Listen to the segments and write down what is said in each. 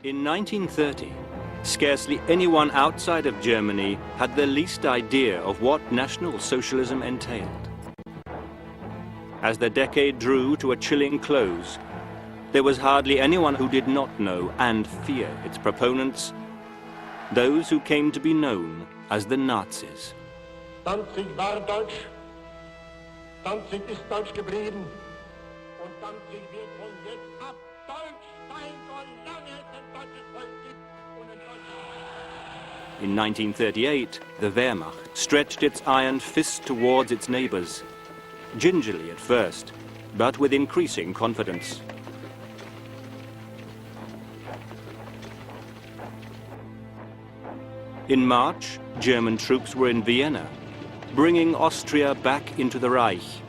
In 1930, scarcely anyone outside of Germany had the least idea of what National Socialism entailed. As the decade drew to a chilling close, there was hardly anyone who did not know and fear its proponents, those who came to be known as the Nazis. Danzig war Deutsch, Danzig ist Deutsch geblieben, und Danzig wird von jetzt ab Deutsch sein, solange es ein deutsches Volk gibt und ein deutsches. In 1938, the Wehrmacht stretched its iron fist towards its neighbors, gingerly at first, but with increasing confidence. In March, German troops were in Vienna, bringing Austria back into the Reich.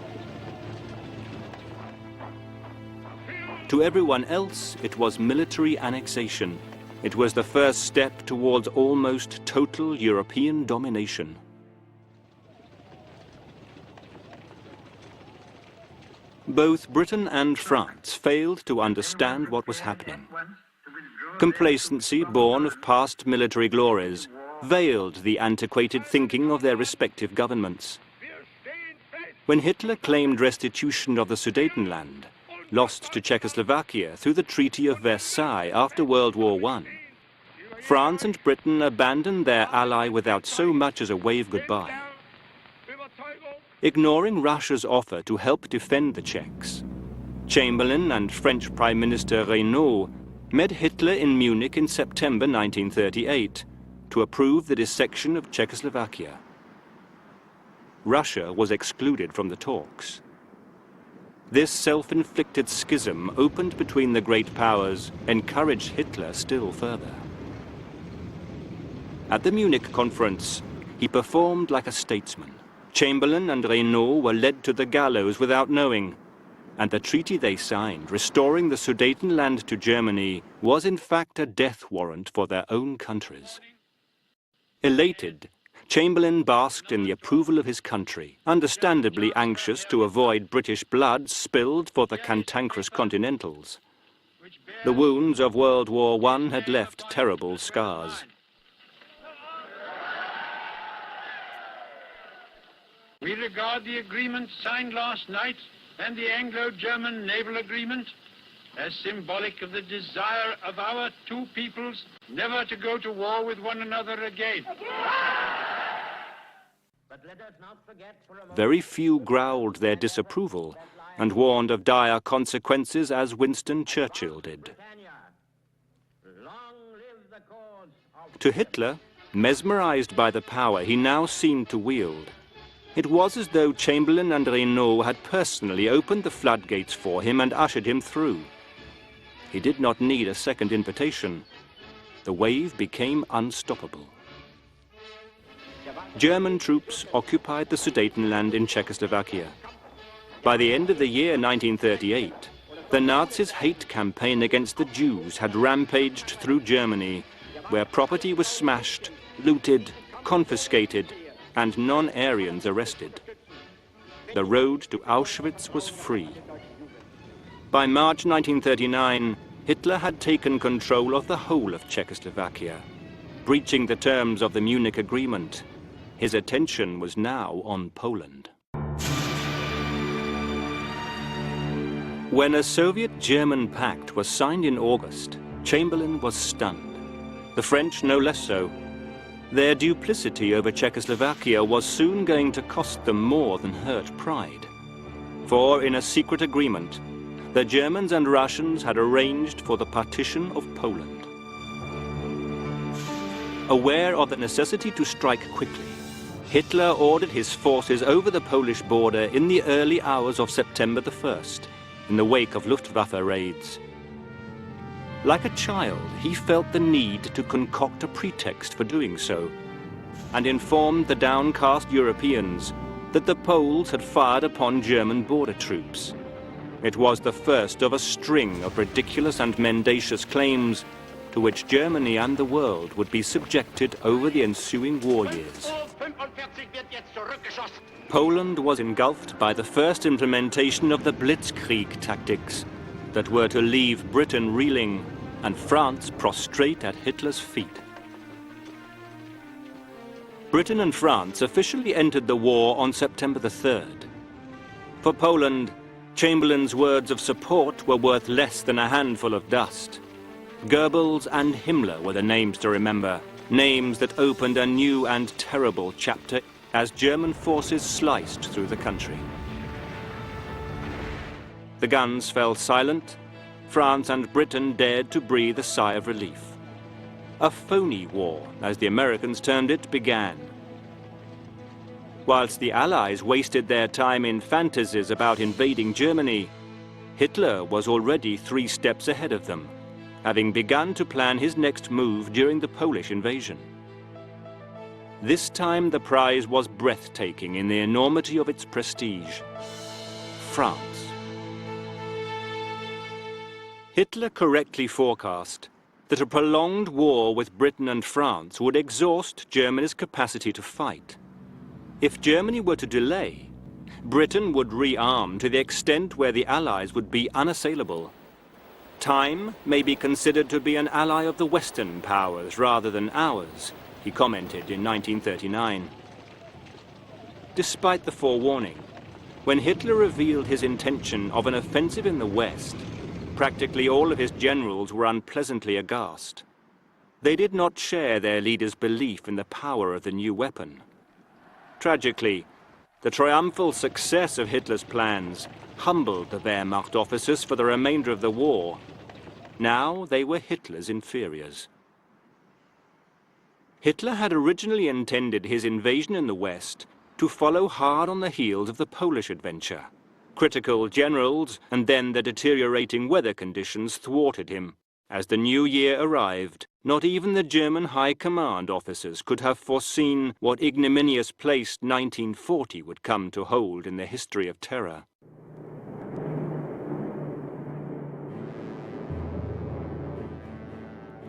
To everyone else, it was military annexation. It was the first step towards almost total European domination. Both Britain and France failed to understand what was happening. Complacency born of past military glories veiled the antiquated thinking of their respective governments. When Hitler claimed restitution of the Sudetenland, lost to Czechoslovakia through the Treaty of Versailles after World War I, France and Britain abandoned their ally without so much as a wave goodbye. Ignoring Russia's offer to help defend the Czechs, Chamberlain and French Prime Minister Reynaud met Hitler in Munich in September 1938 to approve the dissection of Czechoslovakia. Russia was excluded from the talks. This self-inflicted schism opened between the great powers encouraged Hitler still further. At the Munich conference, he performed like a statesman. Chamberlain and Reynaud were led to the gallows without knowing, and the treaty they signed, restoring the Sudetenland to Germany, was in fact a death warrant for their own countries. Elated, Chamberlain basked in the approval of his country, understandably anxious to avoid British blood spilled for the cantankerous Continentals. The wounds of World War I had left terrible scars. We regard the agreement signed last night and the Anglo-German naval agreement as symbolic of the desire of our two peoples never to go to war with one another again. Very few growled their disapproval and warned of dire consequences as Winston Churchill did. To Hitler, mesmerized by the power he now seemed to wield, it was as though Chamberlain and Reynaud had personally opened the floodgates for him and ushered him through. He did not need a second invitation. The wave became unstoppable. German troops occupied the Sudetenland in Czechoslovakia. By the end of the year 1938, the Nazis' hate campaign against the Jews had rampaged through Germany, where property was smashed, looted, confiscated, and non-Aryans arrested. The road to Auschwitz was free. By March 1939, Hitler had taken control of the whole of Czechoslovakia. Breaching the terms of the Munich Agreement, his attention was now on Poland. When a Soviet-German pact was signed in August, Chamberlain was stunned. The French no less so. Their duplicity over Czechoslovakia was soon going to cost them more than hurt pride. For in a secret agreement, the Germans and Russians had arranged for the partition of Poland. Aware of the necessity to strike quickly, Hitler ordered his forces over the Polish border in the early hours of September the 1st, in the wake of Luftwaffe raids. Like a child, he felt the need to concoct a pretext for doing so, and informed the downcast Europeans that the Poles had fired upon German border troops. It was the first of a string of ridiculous and mendacious claims to which Germany and the world would be subjected over the ensuing war years. Poland was engulfed by the first implementation of the blitzkrieg tactics that were to leave Britain reeling and France prostrate at Hitler's feet. Britain and France officially entered the war on September the 3rd. For Poland, Chamberlain's words of support were worth less than a handful of dust. Goebbels and Himmler were the names to remember, names that opened a new and terrible chapter as German forces sliced through the country. The guns fell silent. France and Britain dared to breathe a sigh of relief. A phony war, as the Americans termed it, began. Whilst the Allies wasted their time in fantasies about invading Germany, Hitler was already 3 steps ahead of them, having begun to plan his next move during the Polish invasion. This time the prize was breathtaking in the enormity of its prestige: France. Hitler correctly forecast that a prolonged war with Britain and France would exhaust Germany's capacity to fight. If Germany were to delay, Britain would rearm to the extent where the Allies would be unassailable. Time may be considered to be an ally of the Western powers rather than ours, he commented in 1939. Despite the forewarning, when Hitler revealed his intention of an offensive in the West, practically all of his generals were unpleasantly aghast. They did not share their leader's belief in the power of the new weapon. Tragically, the triumphal success of Hitler's plans humbled the Wehrmacht officers for the remainder of the war. Now they were Hitler's inferiors. Hitler had originally intended his invasion in the West to follow hard on the heels of the Polish adventure. Critical generals and then the deteriorating weather conditions thwarted him. As the new year arrived, not even the German High Command officers could have foreseen what ignominious place 1940 would come to hold in the history of terror.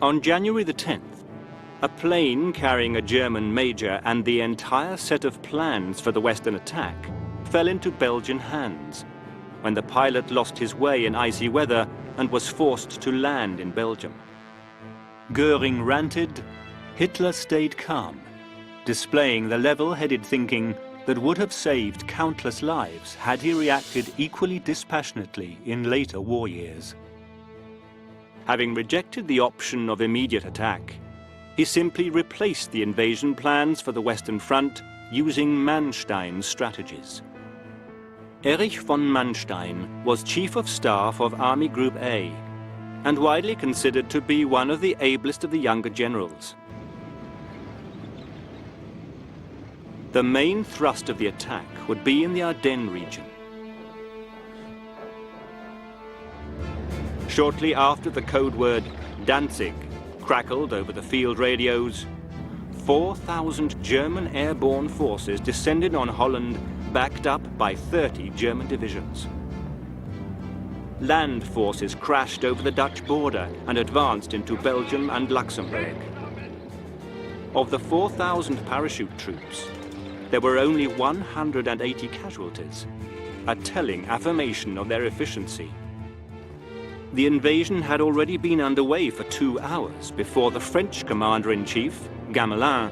On January the 10th, a plane carrying a German major and the entire set of plans for the Western attack fell into Belgian hands when the pilot lost his way in icy weather and was forced to land in Belgium. Goering ranted, Hitler stayed calm, displaying the level-headed thinking that would have saved countless lives had he reacted equally dispassionately in later war years. Having rejected the option of immediate attack, he simply replaced the invasion plans for the Western Front using Manstein's strategies. Erich von Manstein was Chief of Staff of Army Group A and widely considered to be one of the ablest of the younger generals. The main thrust of the attack would be in the Ardennes region. Shortly after the code word Danzig crackled over the field radios, 4,000 German airborne forces descended on Holland, backed up by 30 German divisions. Land forces crashed over the Dutch border and advanced into Belgium and Luxembourg. Of the 4,000 parachute troops, there were only 180 casualties, a telling affirmation of their efficiency. The invasion had already been underway for 2 hours before the French commander-in-chief, Gamelin,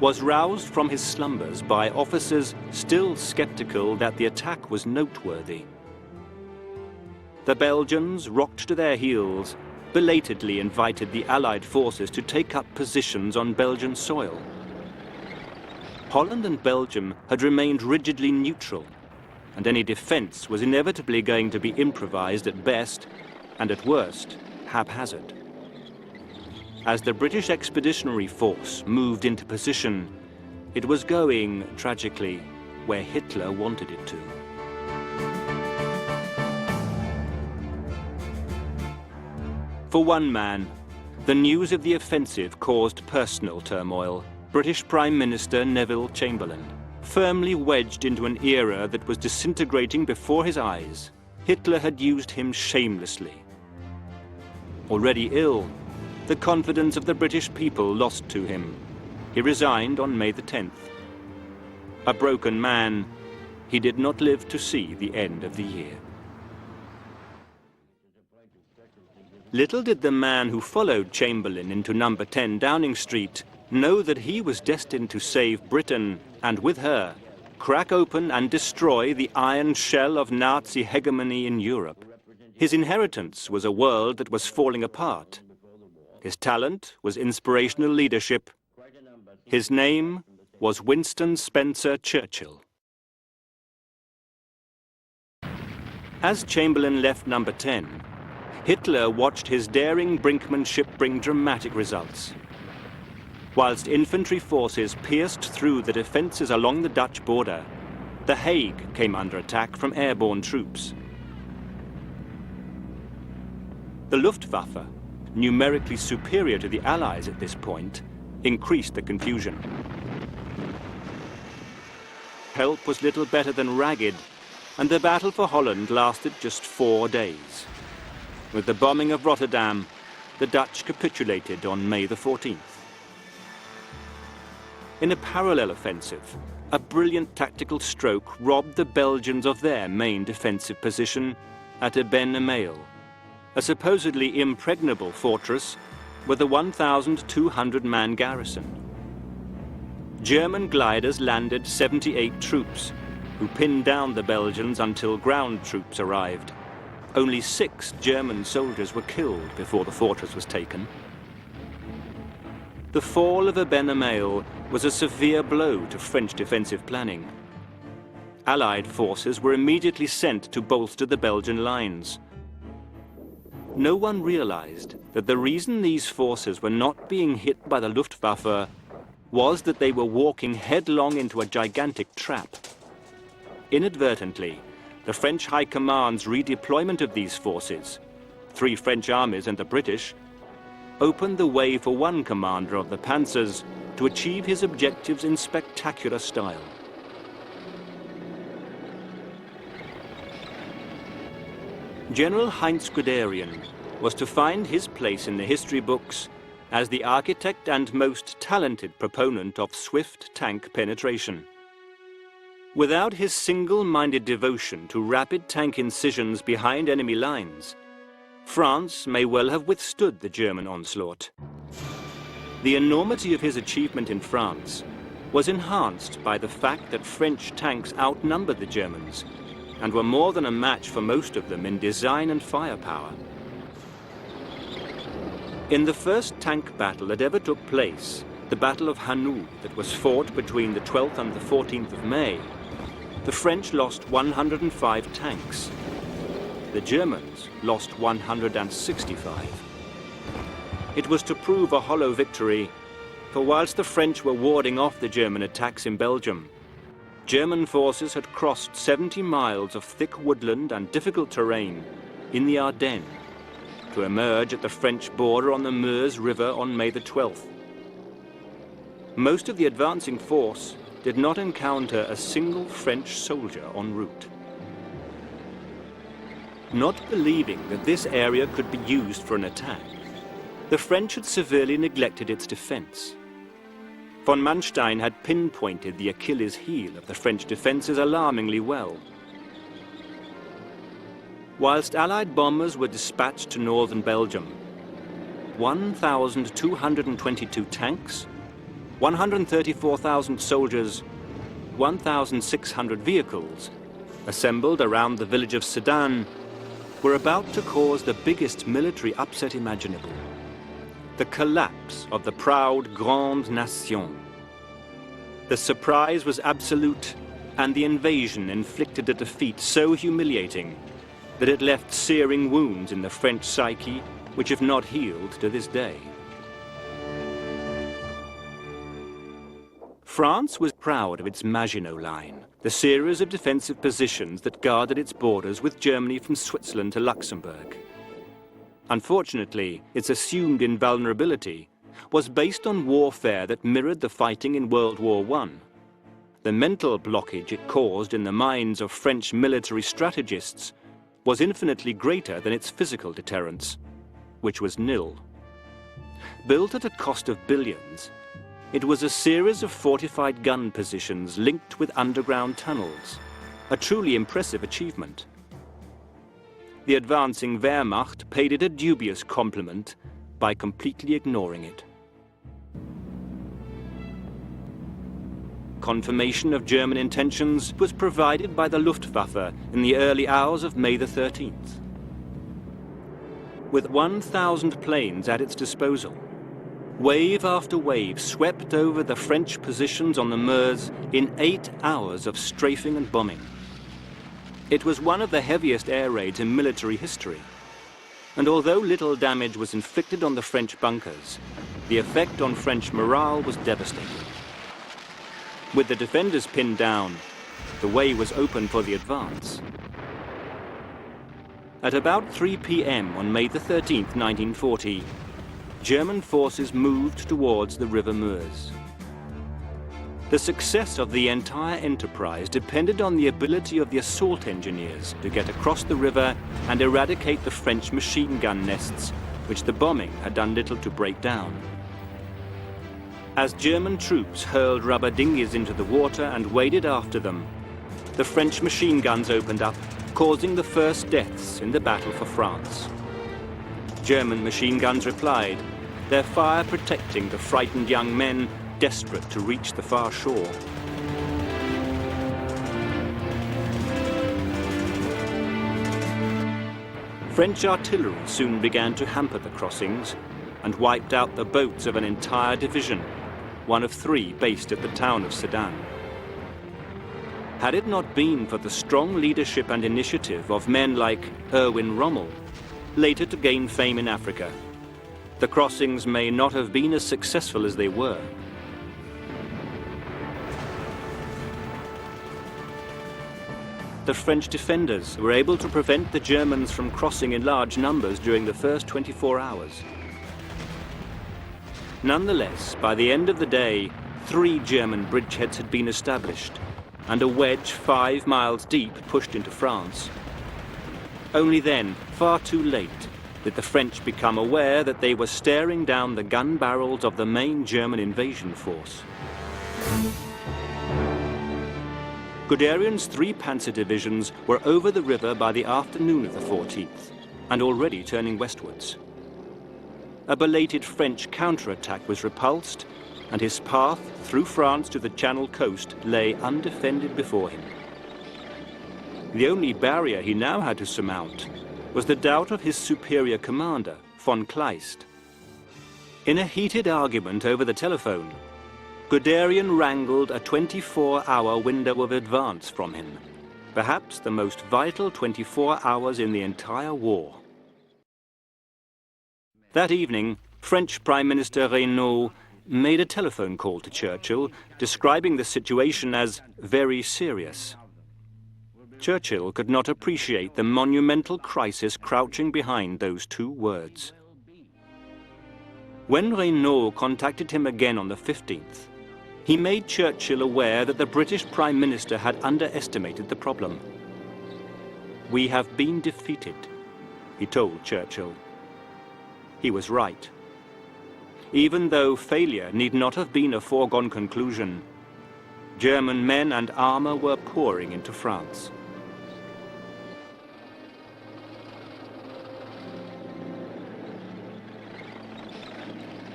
was roused from his slumbers by officers still skeptical that the attack was noteworthy. The Belgians, rocked to their heels, belatedly invited the Allied forces to take up positions on Belgian soil. Holland and Belgium had remained rigidly neutral, and any defense was inevitably going to be improvised at best, and at worst, haphazard. As the British Expeditionary Force moved into position, it was going, tragically, where Hitler wanted it to. For one man, the news of the offensive caused personal turmoil. British Prime Minister Neville Chamberlain, firmly wedged into an era that was disintegrating before his eyes, Hitler had used him shamelessly. Already ill, the confidence of the British people lost to him. He resigned on May the 10th. A broken man, he did not live to see the end of the year. Little did the man who followed Chamberlain into number 10 Downing Street know that he was destined to save Britain, and with her, crack open and destroy the iron shell of Nazi hegemony in Europe. His inheritance was a world that was falling apart. His talent was inspirational leadership. His name was Winston Spencer Churchill. As Chamberlain left number 10, Hitler watched his daring brinkmanship bring dramatic results. Whilst infantry forces pierced through the defences along the Dutch border, The Hague came under attack from airborne troops. The Luftwaffe, numerically superior to the Allies at this point, increased the confusion. Help was little better than ragged, and the battle for Holland lasted just 4 days. With the bombing of Rotterdam, the Dutch capitulated on May the 14th. In a parallel offensive, a brilliant tactical stroke robbed the Belgians of their main defensive position at Ardennes, a supposedly impregnable fortress with a 1,200-man garrison. German gliders landed 78 troops, who pinned down the Belgians until ground troops arrived. Only 6 German soldiers were killed before the fortress was taken. The fall of Ardennes was a severe blow to French defensive planning. Allied forces were immediately sent to bolster the Belgian lines. No one realized that the reason these forces were not being hit by the Luftwaffe was that they were walking headlong into a gigantic trap. Inadvertently, the French High Command's redeployment of these forces, 3 French armies and the British, opened the way for one commander of the Panzers to achieve his objectives in spectacular style. General Heinz Guderian was to find his place in the history books as the architect and most talented proponent of swift tank penetration. Without his single-minded devotion to rapid tank incisions behind enemy lines, France may well have withstood the German onslaught. The enormity of his achievement in France was enhanced by the fact that French tanks outnumbered the Germans and were more than a match for most of them in design and firepower. In the first tank battle that ever took place, the Battle of Hanau that was fought between the 12th and the 14th of May, the French lost 105 tanks. The Germans lost 165. It was to prove a hollow victory, for whilst the French were warding off the German attacks in Belgium, German forces had crossed 70 miles of thick woodland and difficult terrain in the Ardennes to emerge at the French border on the Meuse River on May the 12th. Most of the advancing force did not encounter a single French soldier en route. Not believing that this area could be used for an attack, the French had severely neglected its defense. Von Manstein had pinpointed the Achilles heel of the French defenses alarmingly well. Whilst Allied bombers were dispatched to northern Belgium, 1,222 tanks, 134,000 soldiers, 1,600 vehicles, assembled around the village of Sedan, were about to cause the biggest military upset imaginable: the collapse of the proud Grande Nation. The surprise was absolute, and the invasion inflicted a defeat so humiliating that it left searing wounds in the French psyche which have not healed to this day. France was proud of its Maginot Line, the series of defensive positions that guarded its borders with Germany from Switzerland to Luxembourg. Unfortunately, its assumed invulnerability was based on warfare that mirrored the fighting in World War I. The mental blockage it caused in the minds of French military strategists was infinitely greater than its physical deterrence, which was nil. Built at a cost of billions, it was a series of fortified gun positions linked with underground tunnels, a truly impressive achievement. the advancing Wehrmacht paid it a dubious compliment by completely ignoring it. Confirmation of German intentions was provided by the Luftwaffe in the early hours of May the 13th. With 1,000 planes at its disposal, wave after wave swept over the French positions on the Meuse in 8 hours of strafing and bombing. It was one of the heaviest air raids in military history, and although little damage was inflicted on the French bunkers, the effect on French morale was devastating. With the defenders pinned down, the way was open for the advance. At about 3 p.m. on May the 13th, 1940, German forces moved towards the River Meuse. The success of the entire enterprise depended on the ability of the assault engineers to get across the river and eradicate the French machine gun nests, which the bombing had done little to break down. As German troops hurled rubber dinghies into the water and waded after them, the French machine guns opened up, causing the first deaths in the battle for France. German machine guns replied, their fire protecting the frightened young men desperate to reach the far shore. French artillery soon began to hamper the crossings and wiped out the boats of an entire division, one of 3 based at the town of Sedan. Had it not been for the strong leadership and initiative of men like Erwin Rommel, later to gain fame in Africa, the crossings may not have been as successful as they were. The French defenders were able to prevent the Germans from crossing in large numbers during the first 24 hours. Nonetheless, by the end of the day, 3 German bridgeheads had been established, and a wedge 5 miles deep pushed into France. Only then, far too late, did the French become aware that they were staring down the gun barrels of the main German invasion force. Guderian's 3 panzer divisions were over the river by the afternoon of the 14th, and already turning westwards. A belated French counterattack was repulsed, and his path through France to the Channel coast lay undefended before him. The only barrier he now had to surmount was the doubt of his superior commander, von Kleist. In a heated argument over the telephone, Guderian wrangled a 24-hour window of advance from him, perhaps the most vital 24 hours in the entire war. That evening, French Prime Minister Reynaud made a telephone call to Churchill, describing the situation as very serious. Churchill could not appreciate the monumental crisis crouching behind those 2 words. When Reynaud contacted him again on the 15th, he made Churchill aware that the British Prime Minister had underestimated the problem. "We have been defeated," he told Churchill. He was right. Even though failure need not have been a foregone conclusion, German men and armor were pouring into France.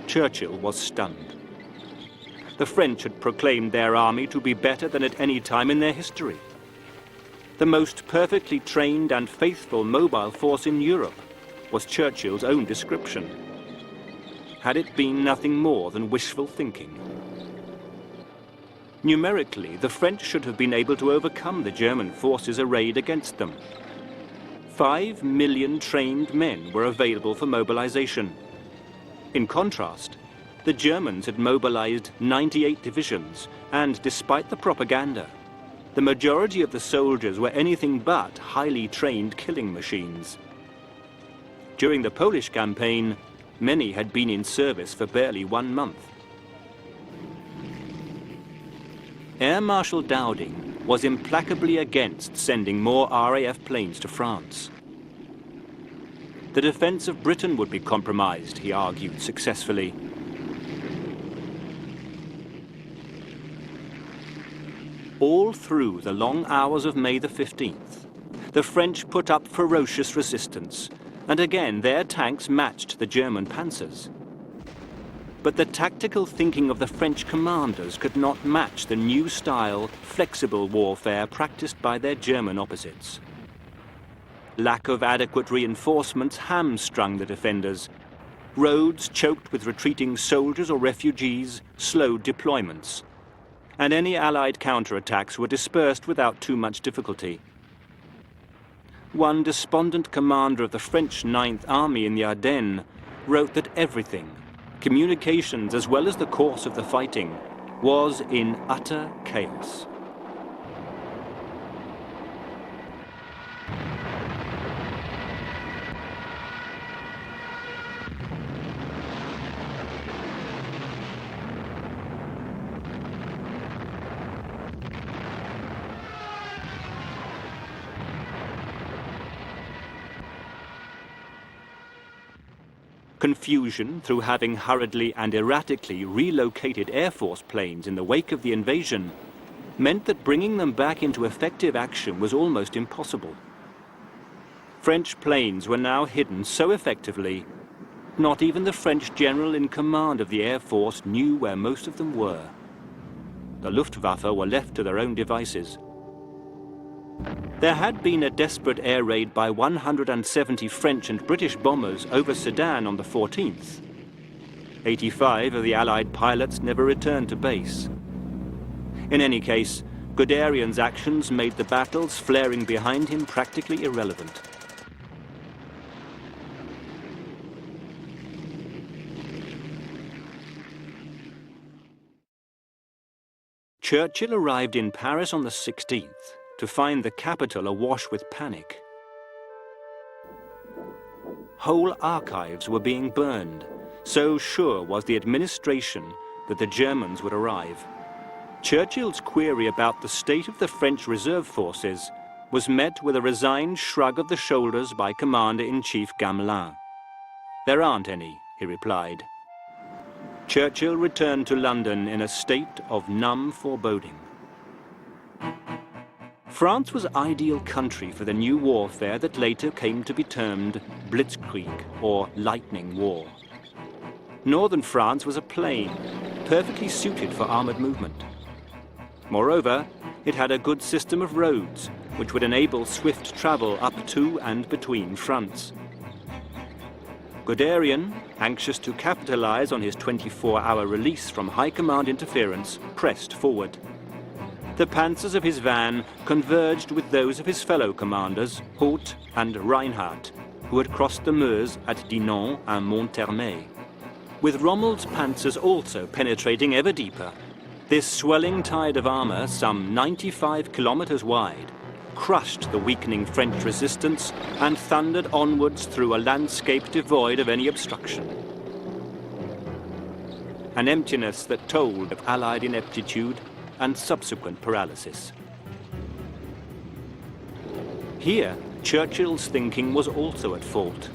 Churchill was stunned. The French had proclaimed their army to be better than at any time in their history. The most perfectly trained and faithful mobile force in Europe was Churchill's own description. Had it been nothing more than wishful thinking? Numerically, the French should have been able to overcome the German forces arrayed against them. 5 million trained men were available for mobilization. In contrast, the Germans had mobilized 98 divisions, and despite the propaganda, the majority of the soldiers were anything but highly trained killing machines. During the Polish campaign, many had been in service for barely 1 month. Air Marshal Dowding was implacably against sending more RAF planes to France. The defense of Britain would be compromised, he argued successfully. All through the long hours of May the 15th, the French put up ferocious resistance, and again their tanks matched the German panzers. But the tactical thinking of the French commanders could not match the new style, flexible warfare practiced by their German opposites. Lack of adequate reinforcements hamstrung the defenders. Roads choked with retreating soldiers or refugees slowed deployments, and any Allied counterattacks were dispersed without too much difficulty. One despondent commander of the French Ninth Army in the Ardennes wrote that everything, communications as well as the course of the fighting, was in utter chaos. Confusion through having hurriedly and erratically relocated Air Force planes in the wake of the invasion meant that bringing them back into effective action was almost impossible. French planes were now hidden so effectively, not even the French general in command of the Air Force knew where most of them were. The Luftwaffe were left to their own devices. There had been a desperate air raid by 170 French and British bombers over Sedan on the 14th. 85 of the Allied pilots never returned to base. In any case, Guderian's actions made the battles flaring behind him practically irrelevant. Churchill arrived in Paris on the 16th. To find the capital awash with panic. Whole archives were being burned, so sure was the administration that the Germans would arrive. Churchill's query about the state of the French reserve forces was met with a resigned shrug of the shoulders by Commander-in-Chief Gamelin. "There aren't any," he replied. Churchill returned to London in a state of numb foreboding. France was ideal country for the new warfare that later came to be termed blitzkrieg, or lightning war. Northern France was a plain, perfectly suited for armored movement. Moreover, it had a good system of roads, which would enable swift travel up to and between fronts. Guderian, anxious to capitalize on his 24-hour release from high command interference, pressed forward. The panzers of his van converged with those of his fellow commanders, Haut and Reinhardt, who had crossed the Meuse at Dinant and Monthermé. With Rommel's panzers also penetrating ever deeper, this swelling tide of armor, some 95 kilometers wide, crushed the weakening French resistance and thundered onwards through a landscape devoid of any obstruction. An emptiness that told of Allied ineptitude and subsequent paralysis. Here, Churchill's thinking was also at fault.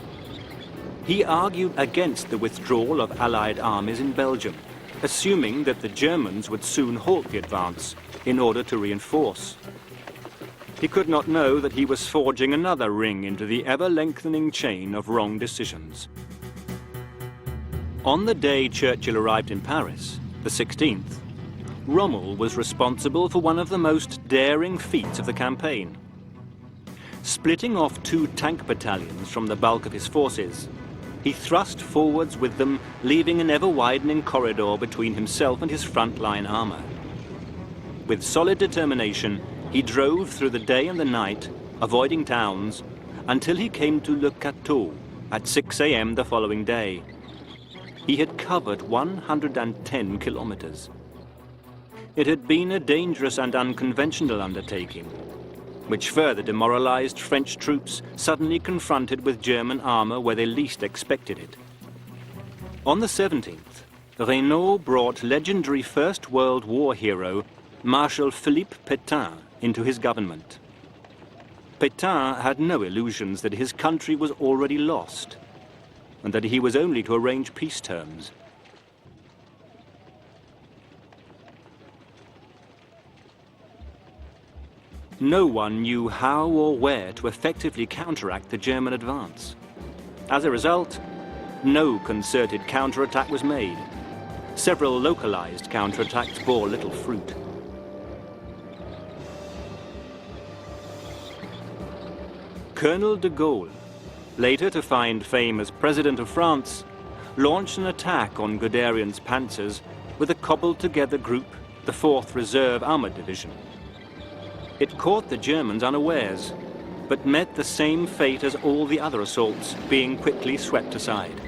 He argued against the withdrawal of Allied armies in Belgium, assuming that the Germans would soon halt the advance in order to reinforce. He could not know that he was forging another ring into the ever-lengthening chain of wrong decisions. On the day Churchill arrived in Paris, the 16th, Rommel was responsible for one of the most daring feats of the campaign. Splitting off 2 tank battalions from the bulk of his forces, he thrust forwards with them, leaving an ever-widening corridor between himself and his front-line armor. With solid determination, he drove through the day and the night, avoiding towns, until he came to Le Cateau at 6 a.m. the following day. He had covered 110 kilometers. It had been a dangerous and unconventional undertaking, which further demoralized French troops suddenly confronted with German armor where they least expected it. On the 17th, Reynaud brought legendary First World War hero Marshal Philippe Pétain into his government. Pétain had no illusions that his country was already lost, and that he was only to arrange peace terms. No one knew how or where to effectively counteract the German advance. As a result, no concerted counterattack was made. Several localized counterattacks bore little fruit. Colonel de Gaulle, later to find fame as President of France, launched an attack on Guderian's panzers with a cobbled-together group, the 4th Reserve Armored Division. It caught the Germans unawares, but met the same fate as all the other assaults, being quickly swept aside.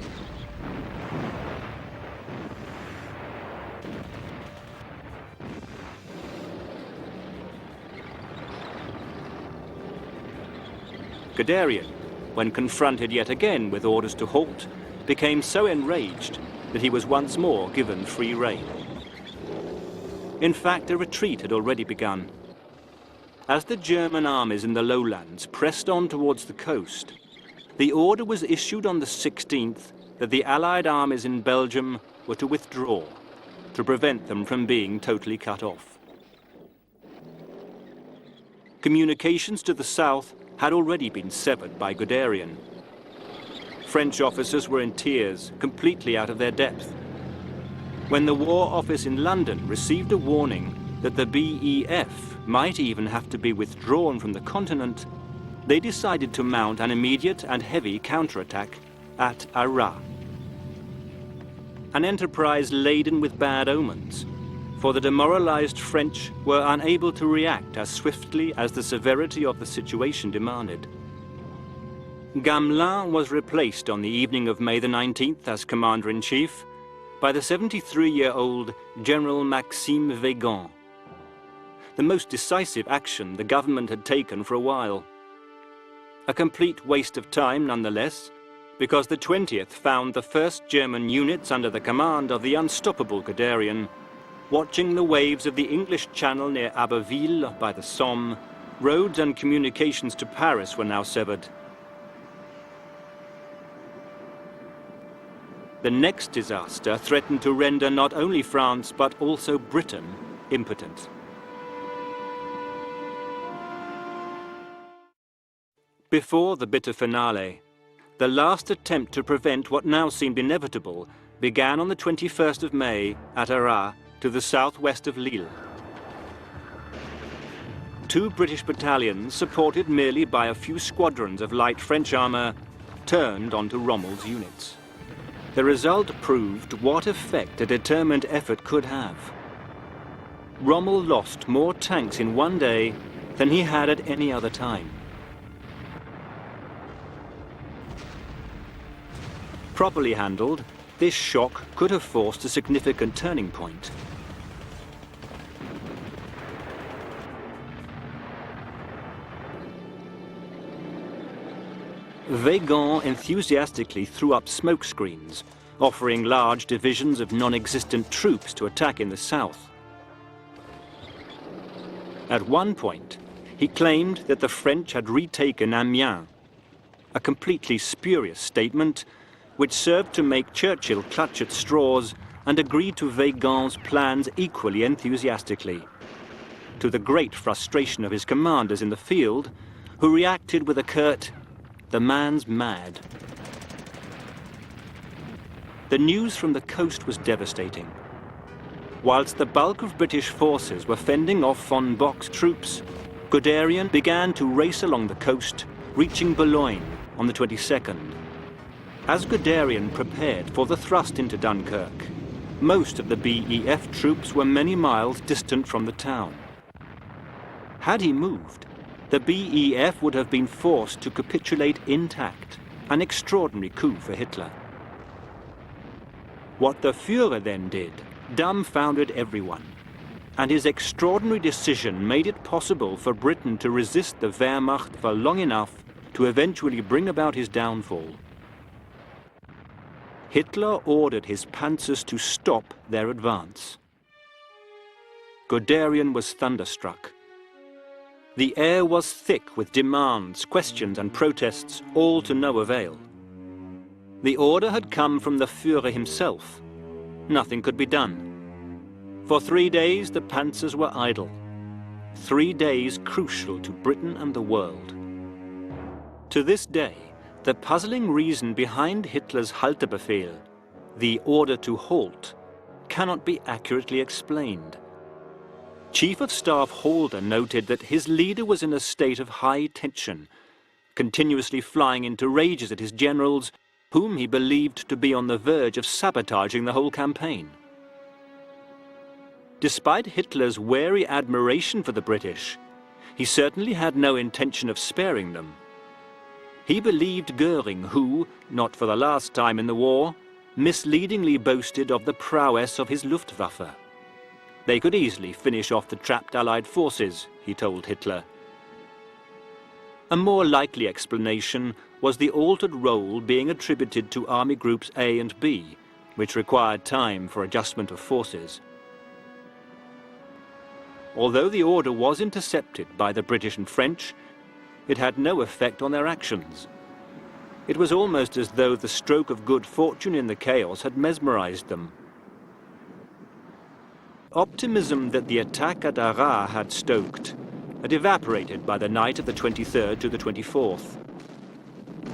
Guderian, when confronted yet again with orders to halt, became so enraged that he was once more given free rein. In fact, a retreat had already begun. As the German armies in the lowlands pressed on towards the coast, the order was issued on the 16th that the Allied armies in Belgium were to withdraw, to prevent them from being totally cut off. Communications to the south had already been severed by Guderian. French officers were in tears, completely out of their depth. When the War Office in London received a warning that the BEF might even have to be withdrawn from the continent, they decided to mount an immediate and heavy counterattack at Arras. An enterprise laden with bad omens, for the demoralized French were unable to react as swiftly as the severity of the situation demanded. Gamelin was replaced on the evening of May the 19th as Commander-in-Chief by the 73-year-old General Maxime Weygand. The most decisive action the government had taken for a while. A complete waste of time nonetheless, because the 20th found the first German units under the command of the unstoppable Guderian watching the waves of the English Channel near Abbeville by the Somme. Roads and communications to Paris were now severed. The next disaster threatened to render not only France but also Britain impotent. Before the bitter finale, the last attempt to prevent what now seemed inevitable began on the 21st of May at Arras, to the southwest of Lille. 2 British battalions, supported merely by a few squadrons of light French armor, turned onto Rommel's units. The result proved what effect a determined effort could have. Rommel lost more tanks in one day than he had at any other time. Properly handled, this shock could have forced a significant turning point. Weygand enthusiastically threw up smoke screens, offering large divisions of non-existent troops to attack in the south. At one point, he claimed that the French had retaken Amiens, a completely spurious statement which served to make Churchill clutch at straws and agree to Weygand's plans equally enthusiastically, to the great frustration of his commanders in the field, who reacted with a curt, "The man's mad." The news from the coast was devastating. Whilst the bulk of British forces were fending off von Bock's troops, Guderian began to race along the coast, reaching Boulogne on the 22nd. As Guderian prepared for the thrust into Dunkirk, most of the BEF troops were many miles distant from the town. Had he moved, the BEF would have been forced to capitulate intact, an extraordinary coup for Hitler. What the Führer then did dumbfounded everyone, and his extraordinary decision made it possible for Britain to resist the Wehrmacht for long enough to eventually bring about his downfall. Hitler ordered his panzers to stop their advance. Guderian was thunderstruck. The air was thick with demands, questions and protests, all to no avail. The order had come from the Führer himself. Nothing could be done. For 3 days the panzers were idle. 3 days crucial to Britain and the world. To this day, the puzzling reason behind Hitler's Haltebefehl, the order to halt, cannot be accurately explained. Chief of Staff Halder noted that his leader was in a state of high tension, continuously flying into rages at his generals, whom he believed to be on the verge of sabotaging the whole campaign. Despite Hitler's wary admiration for the British, he certainly had no intention of sparing them. He believed Goering, who, not for the last time in the war, misleadingly boasted of the prowess of his Luftwaffe. They could easily finish off the trapped Allied forces, he told Hitler. A more likely explanation was the altered role being attributed to Army Groups A and B, which required time for adjustment of forces. Although the order was intercepted by the British and French, it had no effect on their actions. It was almost as though the stroke of good fortune in the chaos had mesmerized them. Optimism that the attack at Arras had stoked had evaporated by the night of the 23rd to the 24th.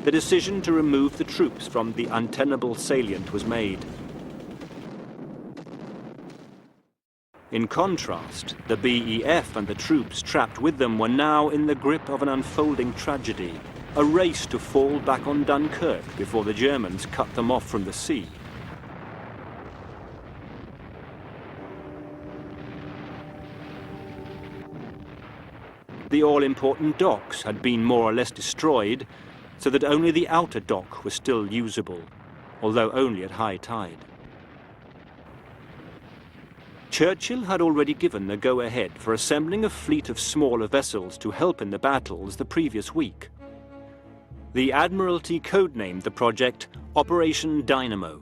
The decision to remove the troops from the untenable salient was made. In contrast, the BEF and the troops trapped with them were now in the grip of an unfolding tragedy, a race to fall back on Dunkirk before the Germans cut them off from the sea. The all-important docks had been more or less destroyed, so that only the outer dock was still usable, although only at high tide. Churchill had already given the go-ahead for assembling a fleet of smaller vessels to help in the battles the previous week. The Admiralty codenamed the project Operation Dynamo.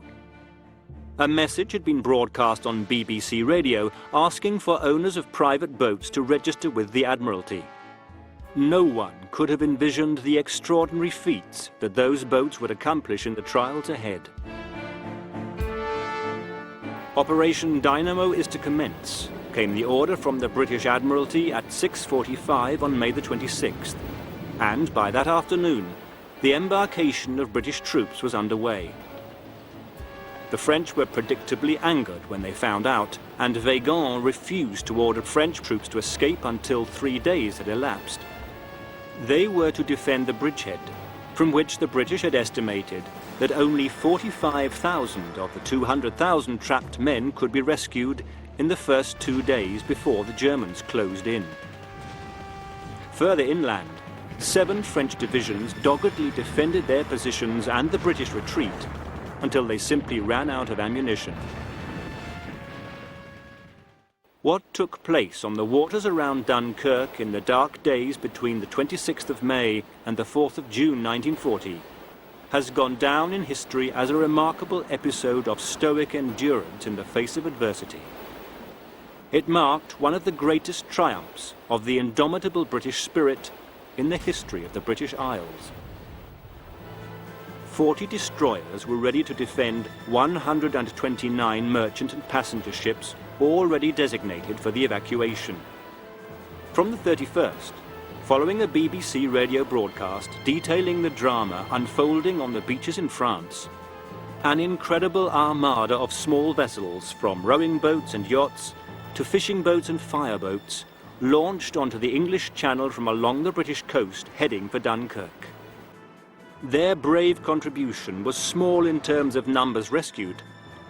A message had been broadcast on BBC radio asking for owners of private boats to register with the Admiralty. No one could have envisioned the extraordinary feats that those boats would accomplish in the trials ahead. Operation Dynamo is to commence, came the order from the British Admiralty at 6:45 on May the 26th, and by that afternoon, the embarkation of British troops was underway. The French were predictably angered when they found out, and Weygand refused to order French troops to escape until 3 days had elapsed. They were to defend the bridgehead, from which the British had estimated that only 45,000 of the 200,000 trapped men could be rescued in the first 2 days before the Germans closed in. Further inland, 7 French divisions doggedly defended their positions and the British retreat until they simply ran out of ammunition. What took place on the waters around Dunkirk in the dark days between the 26th of May and the 4th of June 1940 has gone down in history as a remarkable episode of stoic endurance in the face of adversity. It marked one of the greatest triumphs of the indomitable British spirit in the history of the British Isles. 40 destroyers were ready to defend 129 merchant and passenger ships already designated for the evacuation. From the 31st, following a BBC radio broadcast detailing the drama unfolding on the beaches in France, an incredible armada of small vessels, from rowing boats and yachts to fishing boats and fireboats, launched onto the English Channel from along the British coast heading for Dunkirk. Their brave contribution was small in terms of numbers rescued,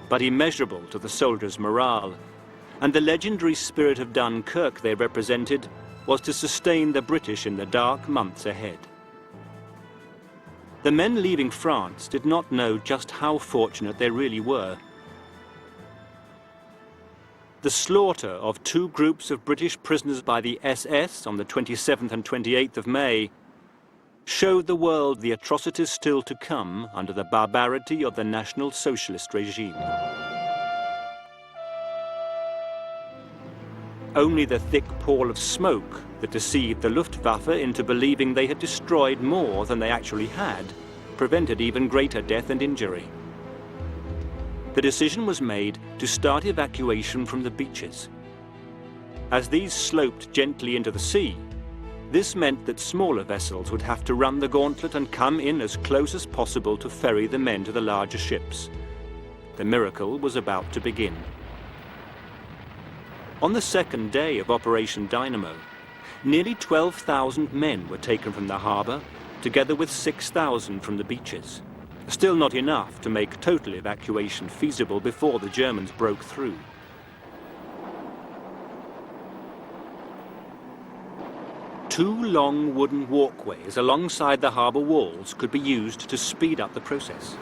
but immeasurable to the soldiers' morale, and the legendary spirit of Dunkirk they represented was to sustain the British in the dark months ahead. The men leaving France did not know just how fortunate they really were. The slaughter of 2 groups of British prisoners by the SS on the 27th and 28th of May showed the world the atrocities still to come under the barbarity of the National Socialist regime. Only the thick pall of smoke that deceived the Luftwaffe into believing they had destroyed more than they actually had prevented even greater death and injury. The decision was made to start evacuation from the beaches. As these sloped gently into the sea, this meant that smaller vessels would have to run the gauntlet and come in as close as possible to ferry the men to the larger ships. The miracle was about to begin. On the second day of Operation Dynamo, nearly 12,000 men were taken from the harbour, together with 6,000 from the beaches. Still not enough to make total evacuation feasible before the Germans broke through. Two long wooden walkways alongside the harbour walls could be used to speed up the process.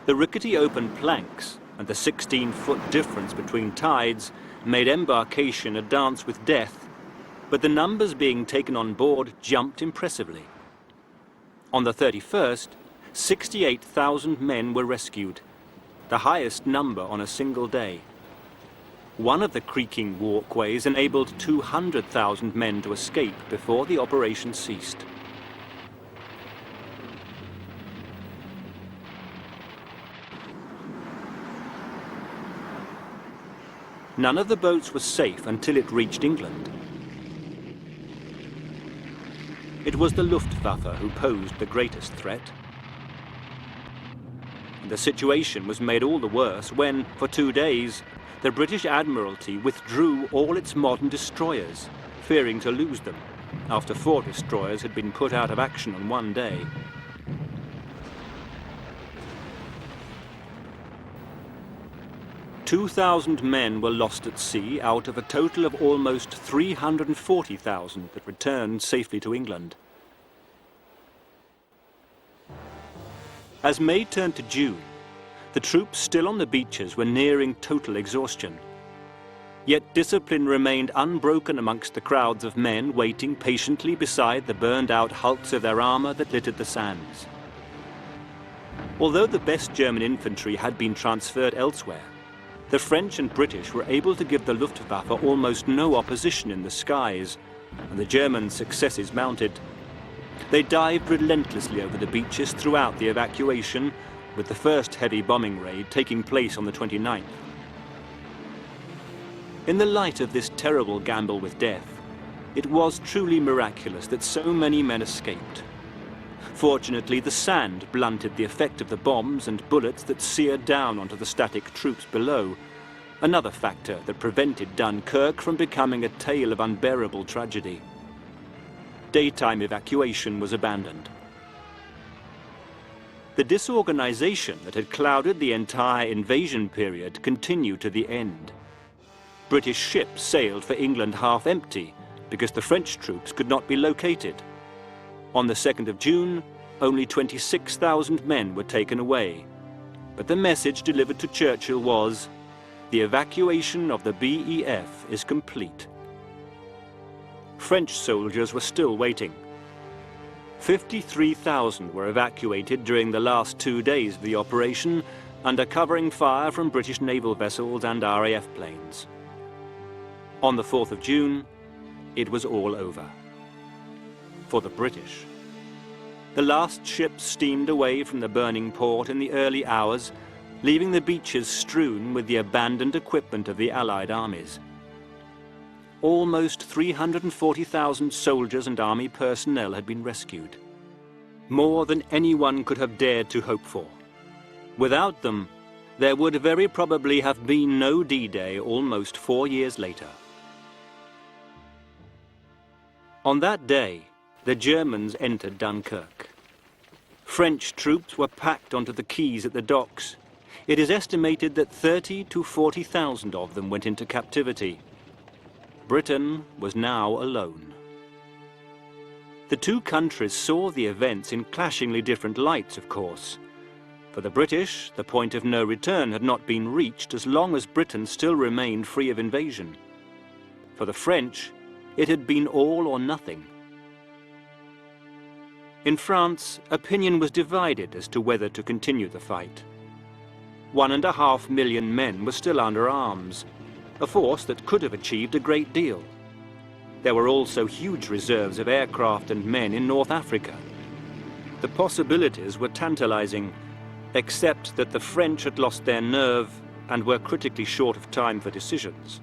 The rickety open planks and the 16-foot difference between tides made embarkation a dance with death, but the numbers being taken on board jumped impressively. On the 31st, 68,000 men were rescued, the highest number on a single day. One of the creaking walkways enabled 200,000 men to escape before the operation ceased. None of the boats was safe until it reached England. It was the Luftwaffe who posed the greatest threat. The situation was made all the worse when, for 2 days, the British Admiralty withdrew all its modern destroyers, fearing to lose them, after 4 destroyers had been put out of action on one day. "2,000 men were lost at sea out of a total of almost 340,000 that returned safely to England. As May turned to June, the troops still on the beaches were nearing total exhaustion. Yet discipline remained unbroken amongst the crowds of men waiting patiently beside the burned-out hulks of their armour that littered the sands. Although the best German infantry had been transferred elsewhere, the French and British were able to give the Luftwaffe almost no opposition in the skies, and the German successes mounted. They dived relentlessly over the beaches throughout the evacuation, with the first heavy bombing raid taking place on the 29th. In the light of this terrible gamble with death, it was truly miraculous that so many men escaped. Fortunately, the sand blunted the effect of the bombs and bullets that seared down onto the static troops below, another factor that prevented Dunkirk from becoming a tale of unbearable tragedy. Daytime evacuation was abandoned. The disorganization that had clouded the entire invasion period continued to the end. British ships sailed for England half empty because the French troops could not be located. On the 2nd of June, only 26,000 men were taken away. But the message delivered to Churchill was, "The evacuation of the BEF is complete." French soldiers were still waiting. 53,000 were evacuated during the last 2 days of the operation, under covering fire from British naval vessels and RAF planes. On the 4th of June, it was all over. For the British. The last ships steamed away from the burning port in the early hours, leaving the beaches strewn with the abandoned equipment of the Allied armies. Almost 340,000 soldiers and army personnel had been rescued. More than anyone could have dared to hope for. Without them, there would very probably have been no D-Day almost 4 years later. On that day, the Germans entered Dunkirk. French troops were packed onto the quays at the docks. It is estimated that 30 to 40,000 of them went into captivity. Britain was now alone. The two countries saw the events in clashingly different lights, of course. For the British, the point of no return had not been reached as long as Britain still remained free of invasion. For the French, it had been all or nothing. In France, opinion was divided as to whether to continue the fight. 1.5 million men were still under arms, a force that could have achieved a great deal. There were also huge reserves of aircraft and men in North Africa. The possibilities were tantalizing, except that the French had lost their nerve and were critically short of time for decisions.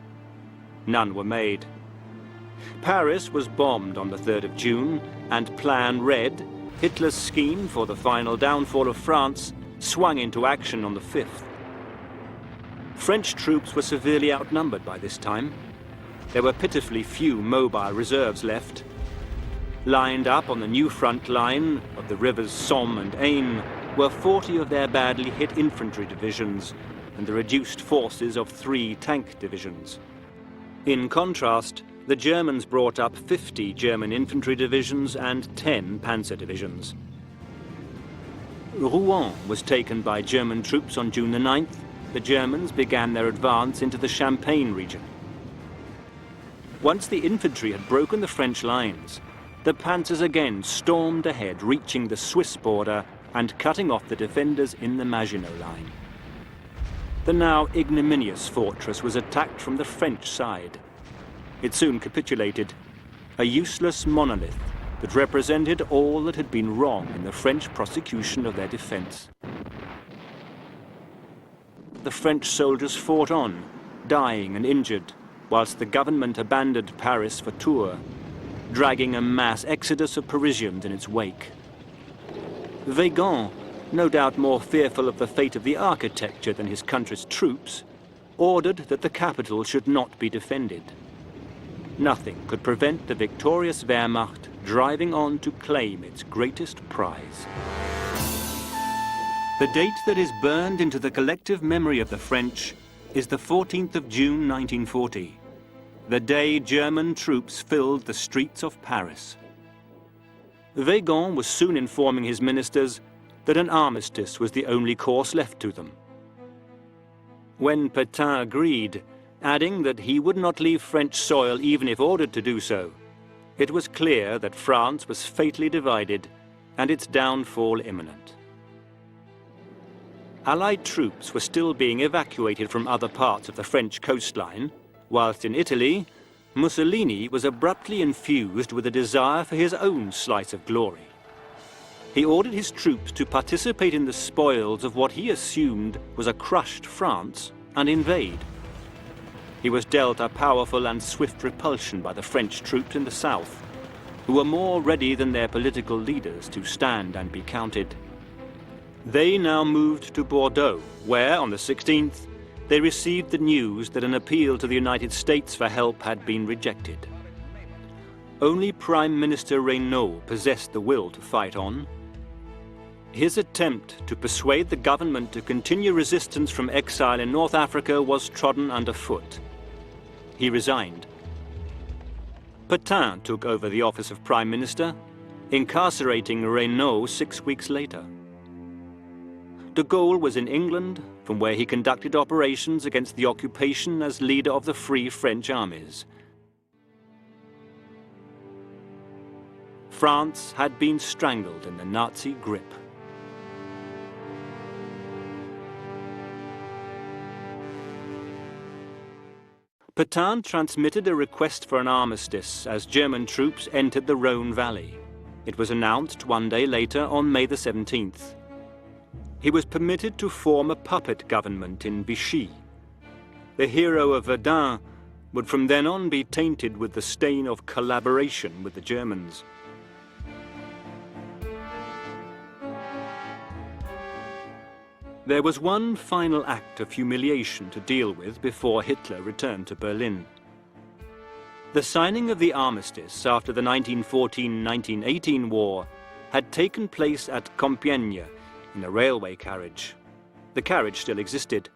None were made. Paris was bombed on the 3rd of June, and Plan Red, Hitler's scheme for the final downfall of France, swung into action on the 5th. French troops were severely outnumbered by this time. There were pitifully few mobile reserves left. Lined up on the new front line of the rivers Somme and Aisne were 40 of their badly hit infantry divisions and the reduced forces of 3 tank divisions. In contrast, the Germans brought up 50 German infantry divisions and 10 panzer divisions. Rouen was taken by German troops on June the 9th. The Germans began their advance into the Champagne region. Once the infantry had broken the French lines, the panzers again stormed ahead, reaching the Swiss border and cutting off the defenders in the Maginot Line. The now ignominious fortress was attacked from the French side. It soon capitulated, a useless monolith that represented all that had been wrong in the French prosecution of their defense. The French soldiers fought on, dying and injured, whilst the government abandoned Paris for Tours, dragging a mass exodus of Parisians in its wake. Weygand, no doubt more fearful of the fate of the architecture than his country's troops, ordered that the capital should not be defended. Nothing could prevent the victorious Wehrmacht driving on to claim its greatest prize. The date that is burned into the collective memory of the French is the 14th of June 1940, the day German troops filled the streets of Paris. Weygand was soon informing his ministers that an armistice was the only course left to them. When Pétain agreed, adding that he would not leave French soil even if ordered to do so, it was clear that France was fatally divided and its downfall imminent. Allied troops were still being evacuated from other parts of the French coastline, whilst in Italy, Mussolini was abruptly infused with a desire for his own slice of glory. He ordered his troops to participate in the spoils of what he assumed was a crushed France and invade. He was dealt a powerful and swift repulsion by the French troops in the south, who were more ready than their political leaders to stand and be counted. They now moved to Bordeaux, where, on the 16th, they received the news that an appeal to the United States for help had been rejected. Only Prime Minister Reynaud possessed the will to fight on. His attempt to persuade the government to continue resistance from exile in North Africa was trodden underfoot. He resigned. Pétain took over the office of Prime Minister, incarcerating Reynaud 6 weeks later. De Gaulle was in England, from where he conducted operations against the occupation as leader of the Free French armies. France had been strangled in the Nazi grip. Pétain transmitted a request for an armistice as German troops entered the Rhone Valley. It was announced 1 day later on May the 17th. He was permitted to form a puppet government in Vichy. The hero of Verdun would from then on be tainted with the stain of collaboration with the Germans. There was one final act of humiliation to deal with before Hitler returned to Berlin. The signing of the armistice after the 1914-1918 war had taken place at Compiègne in a railway carriage. The carriage still existed.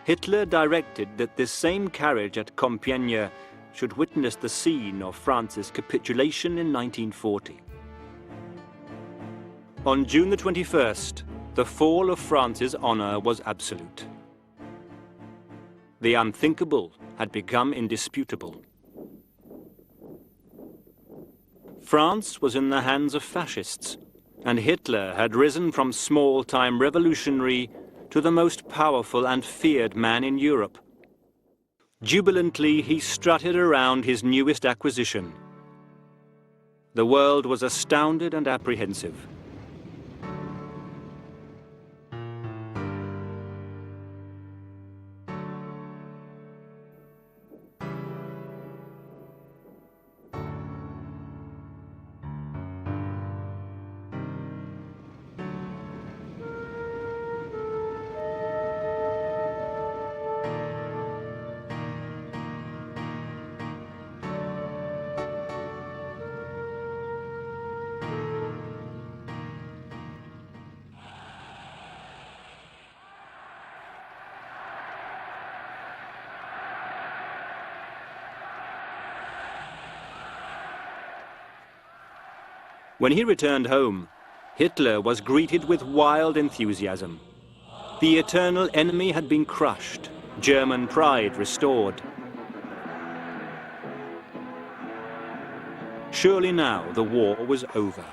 Hitler directed that this same carriage at Compiègne should witness the scene of France's capitulation in 1940. On June the 21st, the fall of France's honor was absolute. The unthinkable had become indisputable. France was in the hands of fascists, and Hitler had risen from small-time revolutionary to the most powerful and feared man in Europe. Jubilantly, he strutted around his newest acquisition. The world was astounded and apprehensive. When he returned home, Hitler was greeted with wild enthusiasm. The eternal enemy had been crushed, German pride restored. Surely now the war was over.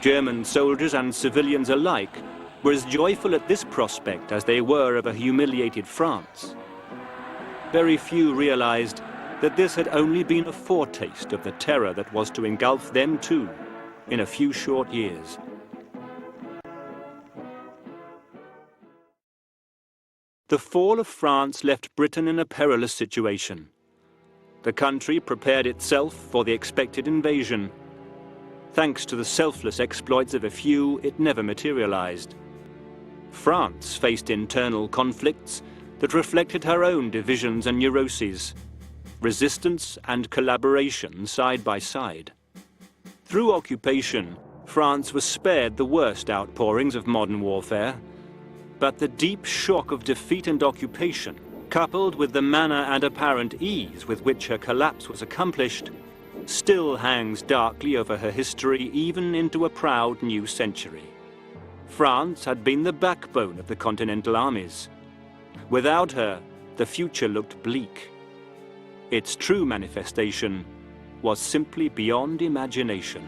German soldiers and civilians alike were as joyful at this prospect as they were of a humiliated France. Very few realized that this had only been a foretaste of the terror that was to engulf them too in a few short years. The fall of France left Britain in a perilous situation. The country prepared itself for the expected invasion. Thanks to the selfless exploits of a few, it never materialized. France faced internal conflicts that reflected her own divisions and neuroses, resistance and collaboration side by side. Through occupation, France was spared the worst outpourings of modern warfare, but the deep shock of defeat and occupation, coupled with the manner and apparent ease with which her collapse was accomplished, still hangs darkly over her history even into a proud new century. France had been the backbone of the Continental armies. Without her, the future looked bleak. Its true manifestation was simply beyond imagination.